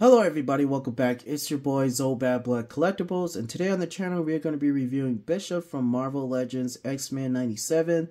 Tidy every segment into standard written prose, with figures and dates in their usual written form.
Hello everybody, welcome back. It's your boy Zoe Bad Blood Collectibles, and today on the channel we are going to be reviewing Bishop from Marvel Legends X-Men 97.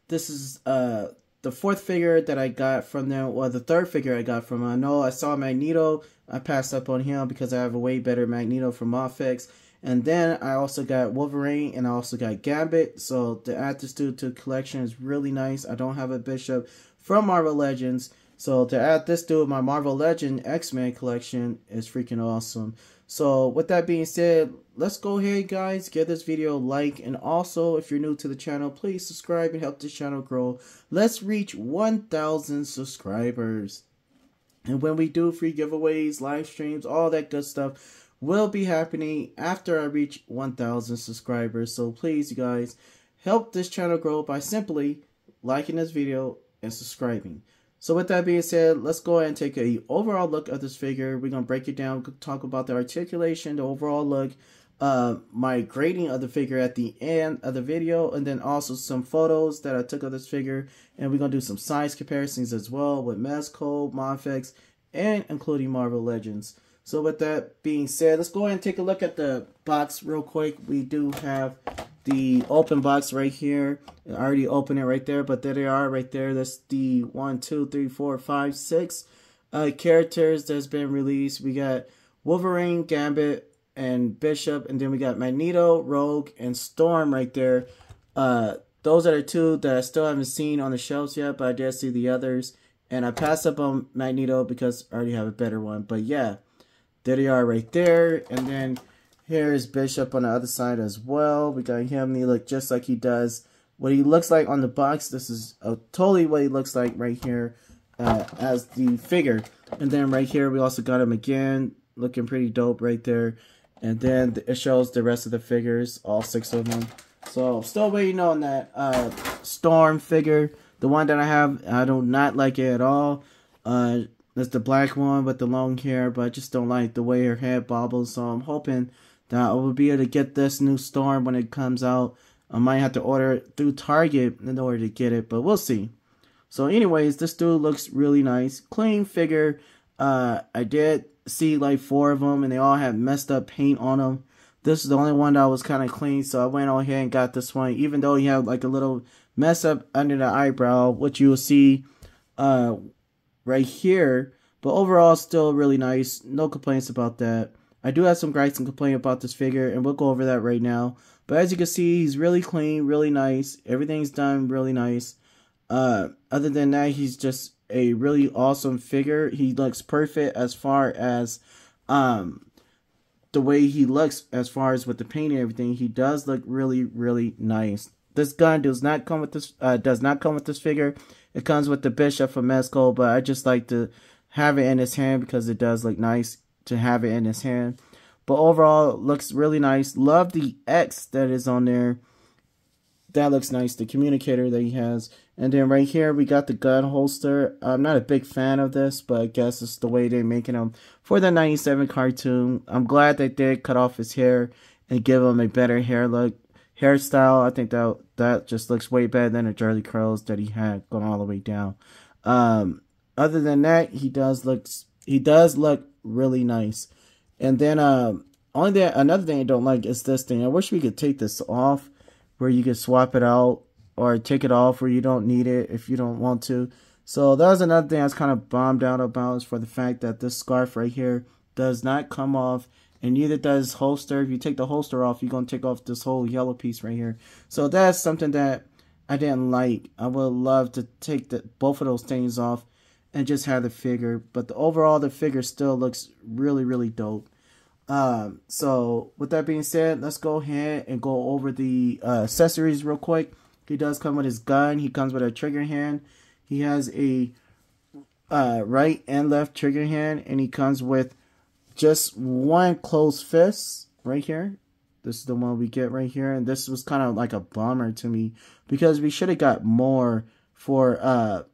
This is the fourth figure that I got from them, or the third figure I got from them. I know I saw Magneto, I passed up on him because I have a way better Magneto from Offix. And then I also got Wolverine and I also got Gambit. So to add this dude to the collection is really nice. I don't have a Bishop from Marvel Legends. So to add this dude to my Marvel Legend X-Men collection is freaking awesome. So with that being said, let's go ahead guys, give this video a like. And also if you're new to the channel, please subscribe and help this channel grow. Let's reach 1,000 subscribers. And when we do free giveaways, live streams, all that good stuff will be happening after I reach 1,000 subscribers. So please, you guys, help this channel grow by simply liking this video and subscribing. So with that being said, let's go ahead and take a overall look at this figure. We're going to break it down, talk about the articulation, the overall look, my grading of the figure at the end of the video, and then also some photos that I took of this figure. And we're going to do some size comparisons as well with Mezco, Monfix, and including Marvel Legends. So with that being said, let's go ahead and take a look at the box real quick. We do have the open box right here. I already opened it right there, but there they are right there. That's the 1, 2, 3, 4, 5, 6 characters that's been released. We got Wolverine, Gambit, and Bishop, and then we got Magneto, Rogue, and Storm right there. Those are the two that I still haven't seen on the shelves yet, but I did see the others. And I passed up on Magneto because I already have a better one. But yeah, there they are right there. And then here's Bishop on the other side as well. We got him, and he looks just like he does. What he looks like on the box, this is totally what he looks like right here as the figure. And then right here, we also got him again, looking pretty dope right there. And then it shows the rest of the figures, all 6 of them. So, still waiting on that Storm figure. The one that I have, I do not like it at all. That's the black one with the long hair, but I just don't like the way her head bobbles. So I'm hoping that I will be able to get this new Storm when it comes out. I might have to order it through Target in order to get it, but we'll see. So anyways, this dude looks really nice. Clean figure. I did see like 4 of them, and they all had messed up paint on them. This is the only one that was kind of clean, so I went on ahead and got this one, even though he had like a little mess up under the eyebrow, which you will see right here. But overall, still really nice. No complaints about that. I do have some gripes and complaints about this figure, and we'll go over that right now. But as you can see, he's really clean, really nice. Everything's done really nice. Other than that, he's just a really awesome figure. He looks perfect as far as the way he looks, as far as with the paint and everything. He does look really, really nice. This gun does not come with this figure. It comes with the Bishop from Mezco, but I just like to have it in his hand because it does look nice to have it in his hand. But overall, it looks really nice. Love the X that is on there. That looks nice. The communicator that he has. And then right here, we got the gun holster. I'm not a big fan of this, but I guess it's the way they're making them for the 97 cartoon. I'm glad they did cut off his hair and give him a better hairstyle. I think that just looks way better than the Jerry curls that he had going all the way down. Other than that, he does look really nice. And then another thing I don't like is this thing. I wish we could take this off, where you could swap it out or take it off where you don't need it if you don't want to. So that was another thing I was kind of bummed out about, is for the fact that this scarf right here does not come off, and neither does holster. If you take the holster off, you're going to take off this whole yellow piece right here. So that's something that I didn't like. I would love to take both of those things off and just have the figure. But overall, the figure still looks really, really dope. So with that being said, let's go ahead and go over the accessories real quick. He does come with his gun. He comes with a trigger hand. He has a right and left trigger hand, and he comes with just one closed fist right here. This is the one we get right here, and this was kind of like a bummer to me because we should have got more for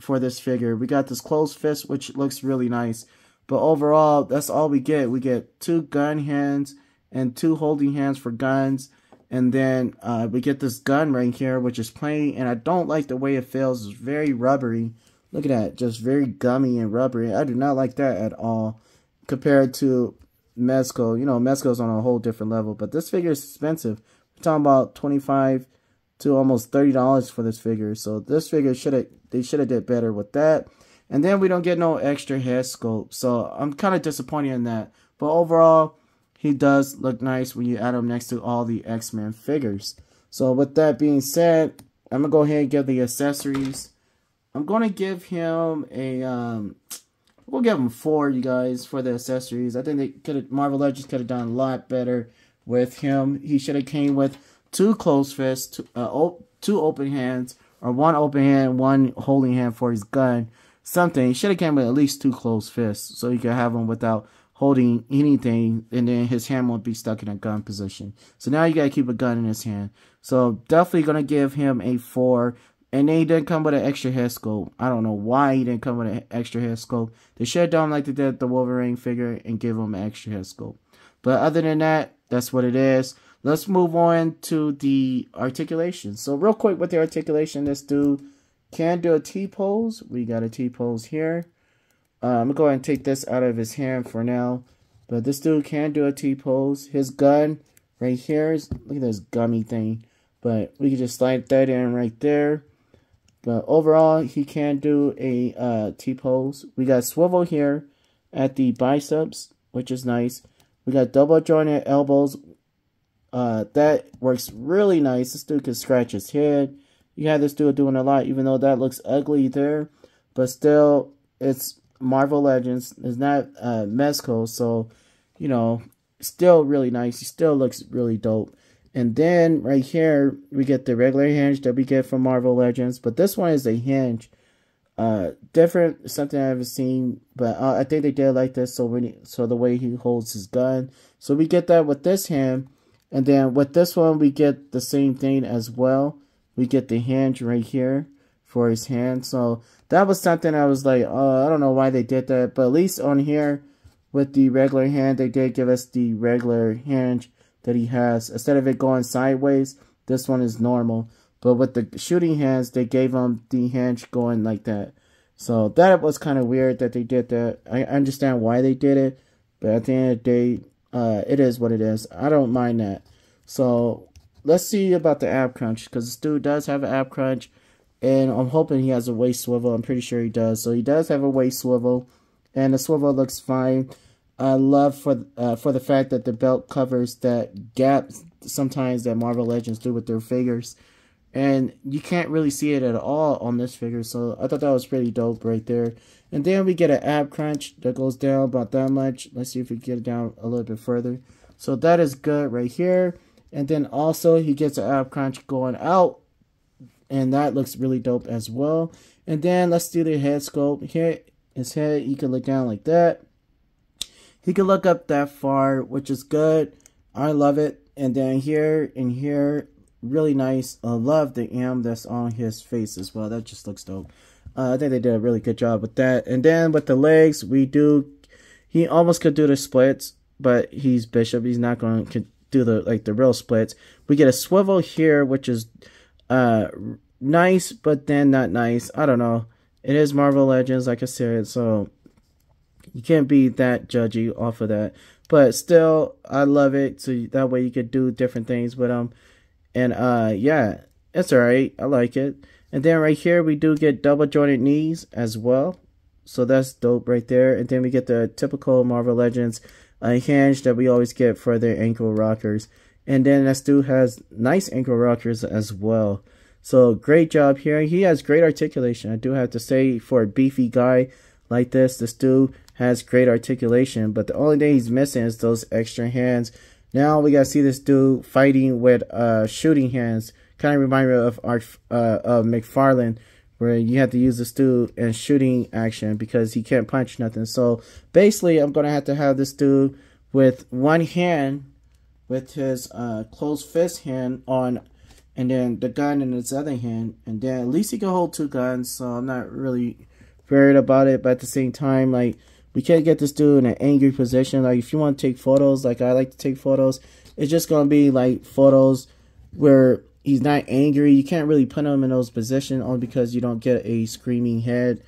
this figure. We got this closed fist, which looks really nice, but overall, that's all we get. We get 2 gun hands and 2 holding hands for guns. And then we get this gun right here, which is plain, and I don't like the way it feels. It's very rubbery. Look at that, just very gummy and rubbery. I do not like that at all compared to Mezco. You know, Mezco's on a whole different level, but this figure is expensive. We're talking about $25 to almost $30 for this figure. So this figure they should have did better with that. And then we don't get no extra head sculpt. So I'm kind of disappointed in that. But overall, he does look nice when you add him next to all the X-Men figures. So with that being said, I'm going to go ahead and give the accessories. I'm going to give him a, we'll give him 4, you guys, for the accessories. I think they could have, Marvel Legends could have done a lot better with him. He should have came with 2 closed fists, 2 open hands, or 1 open hand, 1 holding hand for his gun. Something. He should have came with at least 2 closed fists, so you could have him without holding anything, and then his hand won't be stuck in a gun position. So now you gotta keep a gun in his hand. So definitely gonna give him a 4. And then he didn't come with an extra head sculpt. I don't know why he didn't come with an extra head sculpt. They should have done like they did the Wolverine figure and give him an extra head sculpt. But other than that, that's what it is. Let's move on to the articulation. So real quick with the articulation, this dude can do a T-pose. We got a T-pose here. I'm going to go ahead and take this out of his hand for now. But this dude can do a T-pose. His gun right here is, look at this gummy thing. But we can just slide that in right there. But overall, he can do a T-pose. We got swivel here at the biceps, which is nice. We got double jointed elbows. That works really nice. This dude can scratch his head. You have this dude doing a lot, even though that looks ugly there. But still, it's Marvel Legends. It's not Mezco, so, you know, still really nice. He still looks really dope. And then right here, we get the regular hinge that we get from Marvel Legends. But this one is a hinge. Different, something I haven't seen. But I think they did like this. So the way he holds his gun. So we get that with this hand. And then with this one, we get the same thing as well. We get the hinge right here for his hand. So that was something I was like, I don't know why they did that. But at least on here, with the regular hand, they did give us the regular hinge that he has. Instead of it going sideways, this one is normal. But with the shooting hands, they gave him the hinge going like that. So that was kind of weird that they did that. I understand why they did it, but at the end of the day, it is what it is. I don't mind that. So let's see about the ab crunch, because this dude does have an ab crunch, and I'm hoping he has a waist swivel. I'm pretty sure he does. So he does have a waist swivel, and the swivel looks fine. I love for the fact that the belt covers that gap sometimes that Marvel Legends do with their figures. And you can't really see it at all on this figure. So I thought that was pretty dope right there. And then we get an ab crunch that goes down about that much. Let's see if we get it down a little bit further. So that is good right here. And then also he gets an ab crunch going out. And that looks really dope as well. And then let's do the head sculpt. Here, his head, you can look down like that. He can look up that far, which is good. I love it. And then here and here, really nice. I love the M that's on his face as well. That just looks dope. I think they did a really good job with that. And then with the legs, he almost could do the splits, but he's Bishop. He's not going to do the real splits. We get a swivel here, which is nice, but then not nice. I don't know. It is Marvel Legends, like I said, so you can't be that judgy off of that. But still, I love it. So that way you could do different things with them. And yeah, it's alright. I like it. And then right here, we do get double jointed knees as well. So that's dope right there. And then we get the typical Marvel Legends hinge that we always get for their ankle rockers. And then this dude has nice ankle rockers as well. So great job here. He has great articulation. I do have to say, for a beefy guy like this dude has great articulation. But the only thing he's missing is those extra hands. Now we gotta see this dude fighting with shooting hands. Kind of remind me of McFarlane, where you have to use this dude in shooting action because he can't punch nothing. So basically, I'm gonna have to have this dude with one hand, with his closed fist hand on, and then the gun in his other hand, and then at least he can hold 2 guns. So I'm not really worried about it. But at the same time, like, we can't get this dude in an angry position. Like, if you want to take photos, like I like to take photos, it's just gonna be like photos where he's not angry. You can't really put him in those positions only because you don't get a screaming head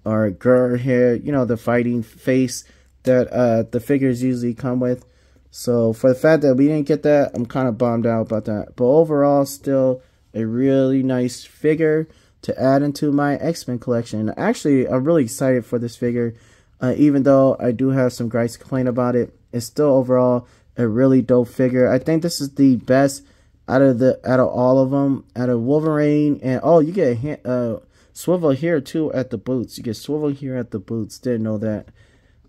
or a grr head, you know, the fighting face that the figures usually come with. So for the fact that we didn't get that, I'm kind of bummed out about that. But overall, still a really nice figure to add into my X-Men collection. Actually, I'm really excited for this figure. Even though I do have some gripes to complain about it, it's still overall a really dope figure. I think this is the best out of all of them. Out of Wolverine, and oh, you get a swivel here too at the boots. You get swivel here at the boots. Didn't know that.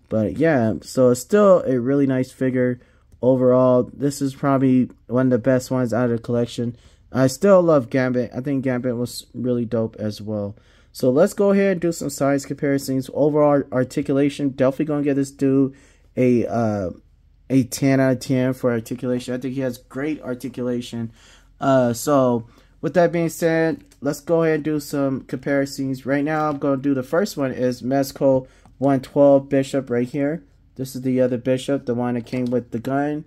But yeah, so it's still a really nice figure. Overall, this is probably one of the best ones out of the collection. I still love Gambit. I think Gambit was really dope as well. So let's go ahead and do some size comparisons. Overall articulation, definitely gonna give this dude a 10 out of 10 for articulation. I think he has great articulation. So with that being said, let's go ahead and do some comparisons. Right now, I'm gonna do the first one is Mezco 112 Bishop right here. This is the other Bishop, the one that came with the gun.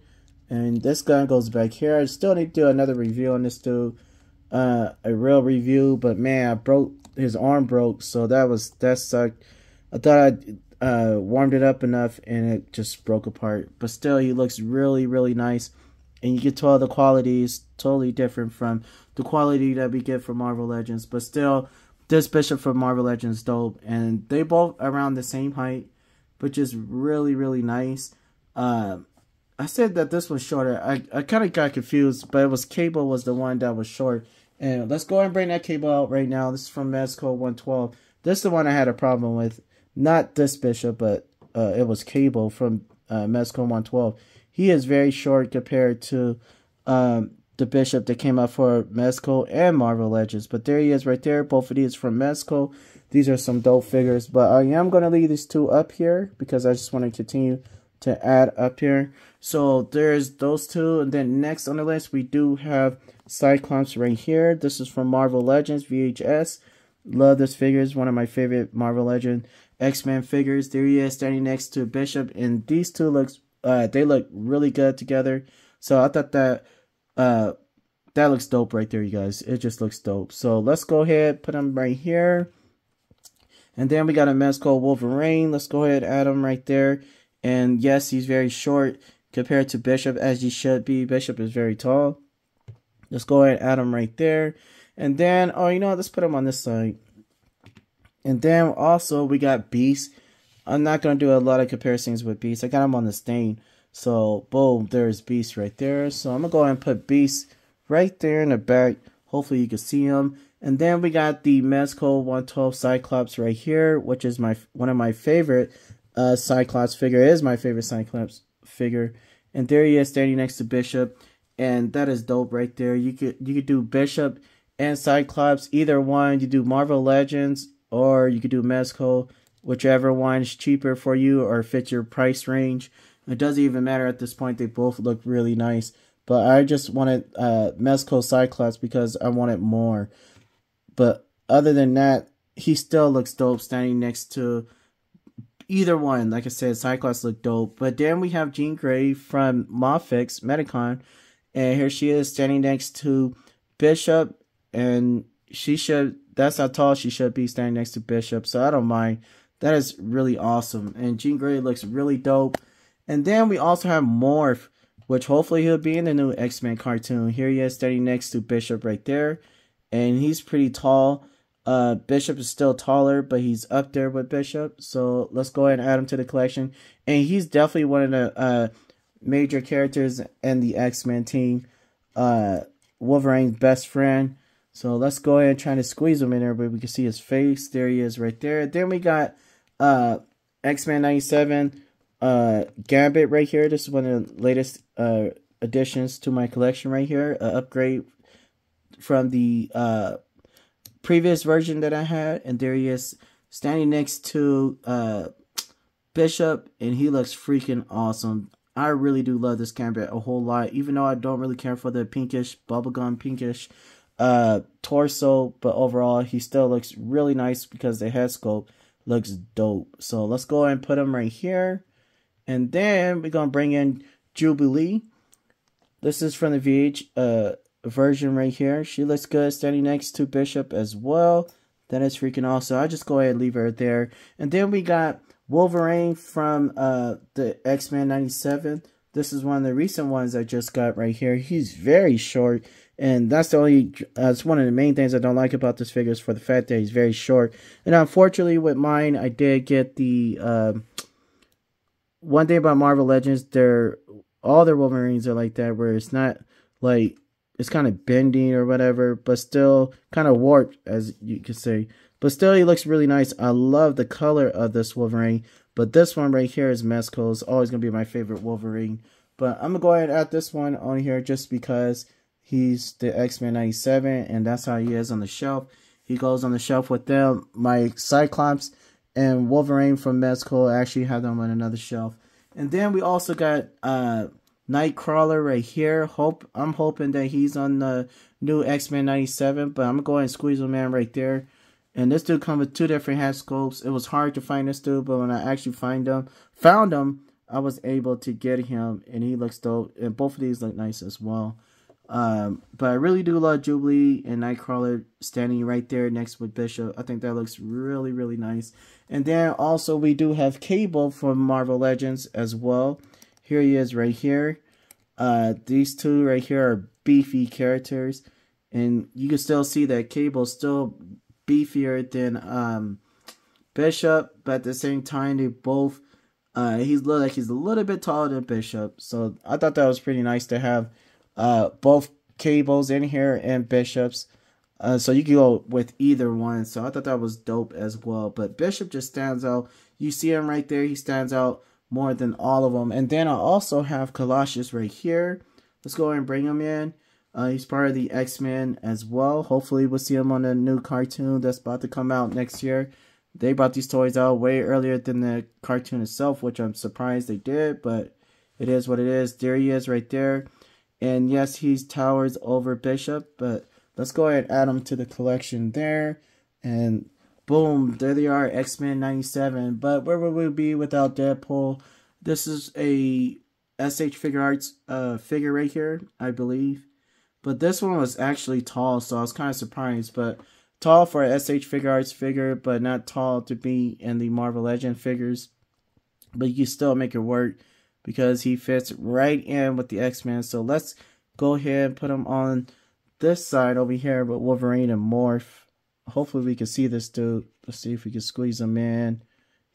And this gun goes back here. I still need to do another review on this dude. A real review, but man, his arm broke, so that sucked. I thought I warmed it up enough and it just broke apart. But still, he looks really, really nice. And you can tell the quality is totally different from the quality that we get from Marvel Legends. But still, this Bishop from Marvel Legends is dope. And they both around the same height, but just really, really nice. I said that this was shorter. I kind of got confused, but it was Cable was the one that was short. And let's go ahead and bring that cable out right now. This is from Mezco 112. This is the one I had a problem with. Not this Bishop, but it was Cable from Mezco 112. He is very short compared to the Bishop that came out for Mezco and Marvel Legends. But there he is right there. Both of these from Mezco. These are some dope figures. But I am going to leave these two up here because I just want to continue to add up here. So there's those two. And then next on the list, we do have Cyclops right here. This is from Marvel Legends VHS. Love this figure. It's one of my favorite Marvel Legend X-Men figures. There he is standing next to Bishop. And these two they look really good together. So I thought that that looks dope right there, you guys. It just looks dope. So let's go ahead, put them right here. And then we got a Mezco Wolverine. Let's go ahead and add him right there. And yes, he's very short compared to Bishop, as he should be. Bishop is very tall. Let's go ahead and add him right there. And then, oh, you know what? Let's put him on this side. And then also we got Beast. I'm not going to do a lot of comparisons with Beast. I got him on the stain. So, boom, there's Beast right there. So I'm going to go ahead and put Beast right there in the back. Hopefully you can see him. And then we got the Mezco 112 Cyclops right here, which is one of my favorite Cyclops figure. It is my favorite Cyclops figure. And there he is standing next to Bishop. And that is dope right there. You could do Bishop and Cyclops, either one. You do Marvel Legends or you could do Mezco, whichever one is cheaper for you or fits your price range. It doesn't even matter at this point. They both look really nice. But I just wanted Mezco Cyclops because I wanted more. But other than that, he still looks dope standing next to either one. Like I said, Cyclops look dope. But then we have Jean Grey from Moffick's Medicon. And here she is standing next to Bishop. And that's how tall she should be, standing next to Bishop. So I don't mind. That is really awesome. And Jean Grey looks really dope. And then we also have Morph, which hopefully he'll be in the new X-Men cartoon. Here he is standing next to Bishop right there. And he's pretty tall. Bishop is still taller, but he's up there with Bishop. So let's go ahead and add him to the collection. And he's definitely one of the major characters in the X-Men team. Wolverine's best friend. So let's go ahead and try to squeeze him in there, but we can see his face. There he is right there. Then we got X-Men 97 Gambit right here. This is one of the latest additions to my collection right here. Upgrade from the previous version that I had. And there he is standing next to Bishop, and he looks freaking awesome. I really do love this Gambit a whole lot, even though I don't really care for the pinkish, bubblegum pinkish torso, but overall he still looks really nice because the head sculpt looks dope. So let's go ahead and put him right here. And then we're gonna bring in Jubilee. This is from the version right here. She looks good standing next to Bishop as well. That is freaking awesome. I'll just go ahead and leave her there. And then we got Wolverine from the X-Men 97. This is one of the recent ones I just got right here. He's very short. And that's the only, it's one of the main things I don't like about this figure is for the fact that he's very short. And unfortunately with mine, I did get the, one thing about Marvel Legends, all their Wolverines are like that, where it's not like, it's kind of bending or whatever, but still kind of warped, as you could say. But still, he looks really nice. I love the color of this Wolverine. But this one right here is Mezco. It's always going to be my favorite Wolverine. But I'm going to go ahead and add this one on here just because he's the X-Men 97, and that's how he is on the shelf. He goes on the shelf with them. My Cyclops and Wolverine from Mezco, I actually have them on another shelf. And then we also got Nightcrawler right here. I'm hoping that he's on the new X-Men 97, but I'm going to go ahead and squeeze him in right there. And this dude comes with 2 different head sculpts. It was hard to find this dude, but when I actually found him, I was able to get him, and he looks dope. And both of these look nice as well. But I really do love Jubilee and Nightcrawler standing right there next with Bishop. I think that looks really, really nice. And then also we do have Cable from Marvel Legends as well. Here he is right here. These two right here are beefy characters. And you can still see that Cable's still beefier than Bishop. But at the same time, they both, he's a little bit taller than Bishop. So I thought that was pretty nice to have both Cables in here and Bishops. So you can go with either one. So I thought that was dope as well. But Bishop just stands out. You see him right there. He stands out more than all of them. And then I also have Colossus right here. Let's go ahead and bring him in. He's part of the X-Men as well. Hopefully we'll see him on the new cartoon that's about to come out next year. They brought these toys out way earlier than the cartoon itself, which I'm surprised they did, but it is what it is. There he is right there. And yes, he towers over Bishop, but let's go ahead and add him to the collection there. And boom, there they are, X-Men 97. But where would we be without Deadpool? This is a SH Figure Arts figure right here, I believe. But this one was actually tall, so I was kind of surprised. But tall for a SH Figure Arts figure, but not tall to be in the Marvel Legend figures. But you can still make it work because he fits right in with the X-Men. So let's go ahead and put him on this side over here with Wolverine and Morph. Hopefully we can see this dude. Let's see if we can squeeze him in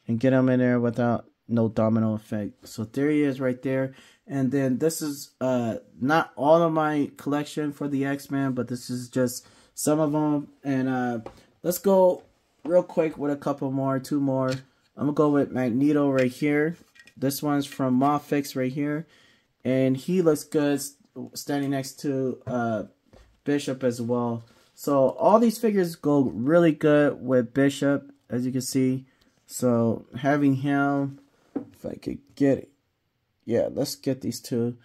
and get him in there without no domino effect. So there he is right there. And then this is not all of my collection for the X-Men, but this is just some of them. And let's go real quick with a couple more, 2 more. I'm going to go with Magneto right here. This one's from Mofix right here. And he looks good standing next to Bishop as well. So all these figures go really good with Bishop, as you can see. So having him, if I could get it. Yeah, let's get these 2.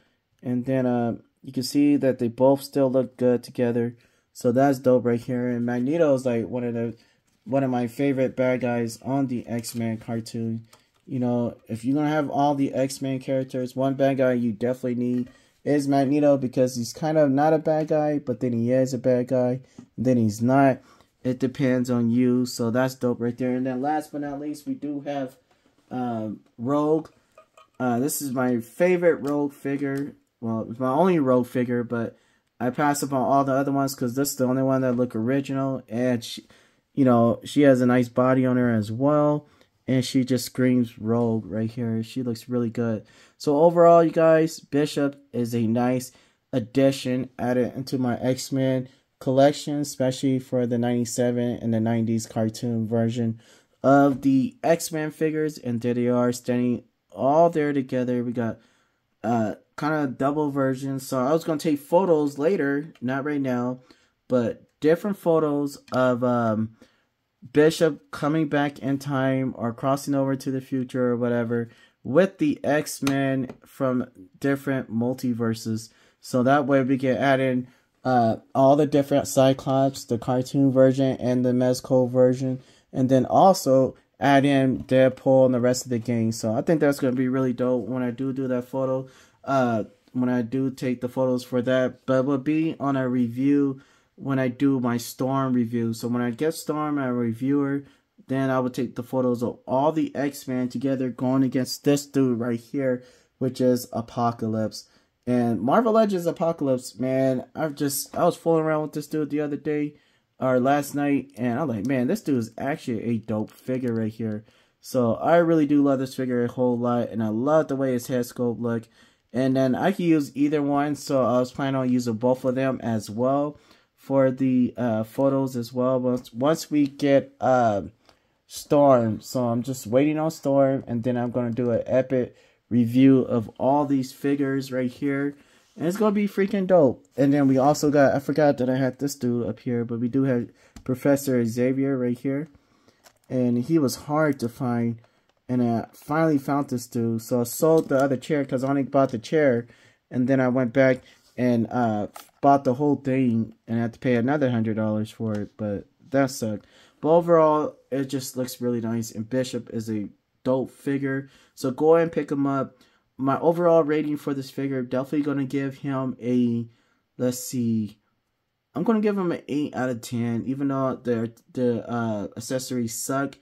And then you can see that they both still look good together. So that's dope right here. And Magneto is like one of my favorite bad guys on the X-Men cartoon. You know, if you're going to have all the X-Men characters, one bad guy you definitely need is Magneto, because he's kind of not a bad guy, but then he is a bad guy, and then he's not. It depends on you. So that's dope right there. And then last but not least, we do have Rogue. This is my favorite Rogue figure. Well, it's my only Rogue figure, but I pass up on all the other ones because this is the only one that look original. And she, you know, she has a nice body on her as well. And she just screams Rogue right here. She looks really good. So overall, you guys, Bishop is a nice addition added into my X-Men collection, especially for the 97 and the 90s cartoon version of the X-Men figures. And there they are standing all there together. We got kind of double versions. So I was going to take photos later, not right now, but different photos of Bishop coming back in time or crossing over to the future or whatever with the X-Men from different multiverses. So that way we can add in all the different Cyclops, the cartoon version and the Mezco version, and then also add in Deadpool and the rest of the gang. So I think that's going to be really dope when I do that photo. when I do take the photos for that, but it will be on a review when I do my Storm review. So when I get Storm as a reviewer, then I will take the photos of all the X-Men together going against this dude right here, which is Apocalypse. And Marvel Legends Apocalypse, man, I was fooling around with this dude the other day, or last night, and I'm like, man, this dude is actually a dope figure right here. So I really do love this figure a whole lot, and I love the way his head sculpt look. And then I can use either one, so I was planning on using both of them as well for the photos as well. But once we get Storm, so I'm just waiting on Storm, and then I'm gonna do an epic review of all these figures right here, and it's gonna be freaking dope. And then we also got, I forgot that I had this dude up here, but we do have Professor Xavier right here, and he was hard to find, and I finally found this dude. So I sold the other chair because I only bought the chair, and then I went back and bought the whole thing, and I had to pay another $100 for it, but that sucked. But overall, it just looks really nice, and Bishop is a dope figure, so go ahead and pick him up. My overall rating for this figure, definitely going to give him a, let's see, I'm going to give him an 8 out of 10, even though the accessories suck.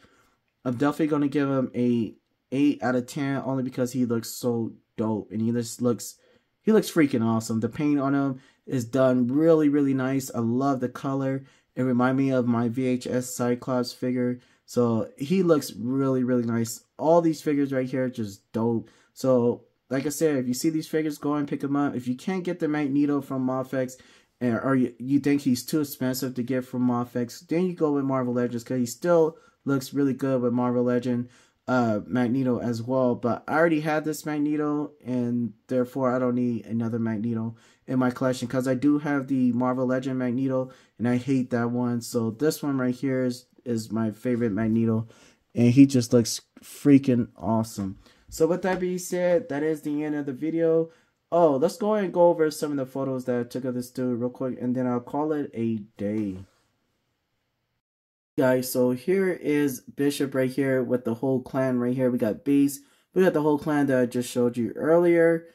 I'm definitely going to give him a 8 out of 10, only because he looks so dope, and he looks freaking awesome. The paint on him is done really, really nice. I love the color. It reminds me of my VHS Cyclops figure. So he looks really, really nice. All these figures right here are just dope. So like I said, if you see these figures, go and pick them up. If you can't get the Magneto from Mofex, or you think he's too expensive to get from Mofex, then you go with Marvel Legends, because he still looks really good with Marvel Legend Magneto as well. But I already had this Magneto, and therefore I don't need another Magneto in my collection, because I do have the Marvel Legend Magneto, and I hate that one. So this one right here is my favorite Magneto, and he just looks freaking awesome. So with that being said, that is the end of the video. Oh, let's go ahead and go over some of the photos that I took of this dude real quick, and then I'll call it a day. Guys, so here is Bishop right here with the whole clan right here. We got Beast, we got the whole clan that I just showed you earlier,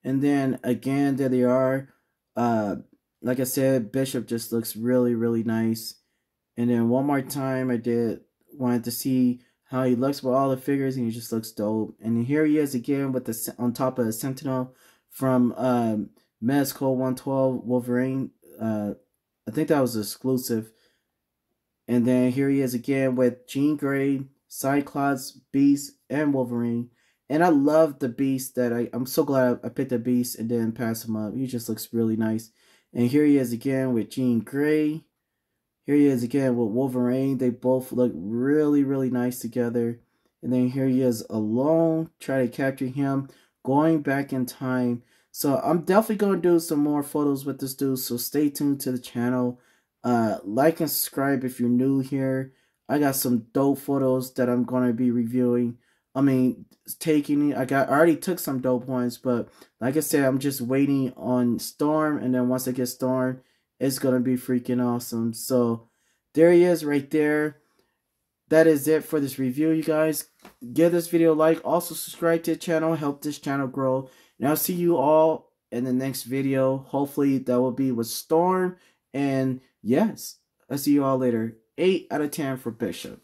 and then again, there they are. Like I said, Bishop just looks really, really nice. And then one more time, I wanted to see how he looks with all the figures, and he just looks dope. And here he is again with the on top of the Sentinel from Mezco 112 Wolverine. I think that was exclusive. And then here he is again with Jean Grey, Cyclops, Beast, and Wolverine. And I love the Beast that I'm so glad I picked the Beast and didn't pass him up. He just looks really nice. And here he is again with Jean Grey. Here he is again with Wolverine. They both look really, really nice together. And then here he is alone. Try to capture him going back in time. So I'm definitely going to do some more photos with this dude. So stay tuned to the channel. Like and subscribe if you're new here. I got some dope photos that I'm going to be reviewing. I mean, I already took some dope ones, but like I said, I'm just waiting on Storm, and then once I get Storm, it's gonna be freaking awesome. So there he is right there. That is it for this review, you guys. Give this video a like, also subscribe to the channel, help this channel grow, and I'll see you all in the next video. Hopefully that will be with Storm, and yes, I'll see you all later. 8 out of 10 for Bishop.